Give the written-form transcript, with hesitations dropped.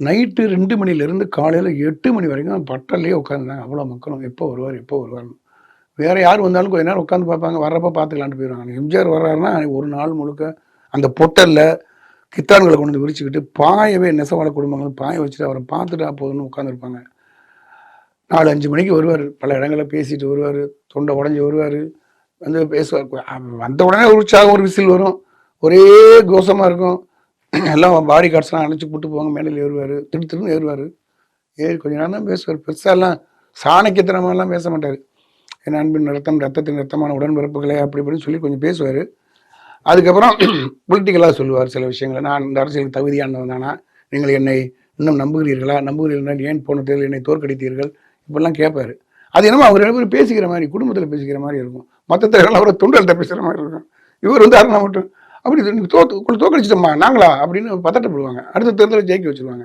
Night 2 மணிலேருந்து காலையில 8 மணி வரைக்கும் பட்டல்லேயே உட்காந்துருந்தாங்க. அவ்வளோ மக்களும். எப்போ வருவார்? எப்போ வருவார்ன்னு. வேற யார் வந்தாலும் கொஞ்ச நேரம் உட்காந்து பார்ப்பாங்க. வர்றப்ப பார்த்துக்கலான்ட்டு போயிருவாங்க. எம்ஜிஆர் வர்றாருன்னா, ஒரு நாள் முழுக்க அந்த பொட்டல்ல கித்தான்கள கொண்டு வந்து விரிச்சுக்கிட்டு, பாயவே நெசவாள குடும்பங்கள் பாய வச்சுட்டு அவர பார்த்துட்டா போதும்ன்னு உட்காந்துருப்பாங்க. 4, 5 மணிக்கு வருவாரு. பல இடங்கள்ல பேசிட்டு வருவாரு. தொண்டை உடைஞ்சு வருவாரு. வந்து பேசுவார். வந்த உடனே ஒரு உற்சாகம், ஒரு விசில் வரும். ஒரே கோஷமா இருக்கும். எல்லாம் பாடி கார்ட்ஸ்லாம் அணைச்சு கூட்டு போவாங்க. மேடையில ஏறுவாரு. திடு திருன்னு ஏறுவாரு. ஏறி கொஞ்ச நேரம் தான் பேசுவார். பெருசாலாம் சாணக்கியத்தனமாலாம் பேச மாட்டாரு. என் அன்பின் ரத்தம், ரத்தத்தின் ரத்தமான உடன்பிறப்புகளே அப்படி இப்படின்னு சொல்லி கொஞ்சம் பேசுவாரு. அதுக்கப்புறம் பொலிட்டிக்கலா சொல்லுவார் சில விஷயங்கள. நான் இந்த அரசியலுக்கு தகுதியானவன் தானா? நீங்கள் என்னை இன்னும் நம்புகிறீர்களா? நம்புகிறீர்கள் ஏன் போன தேர்தலில் என்னை தோற்கடித்தீர்கள்? இப்படிலாம் கேட்பாரு. அது என்னமோ அவங்க 2 பேரும் பேசிக்கிற மாரி, குடும்பத்தில பேசிக்கிற மாரி இருக்கும். மத்த தலைவர்கள் அவர தொண்டர்கள்ட்ட பேசுற மாரி இருக்கும். இவர் வந்து அருணா மட்டும், அப்படி தோற்கடிச்சிட்டோமா நாங்களா? அப்படின்னு பதட்டப்படுவாங்க. அடுத்த தேர்தல ஜெயிக்க வச்சுருவாங்க.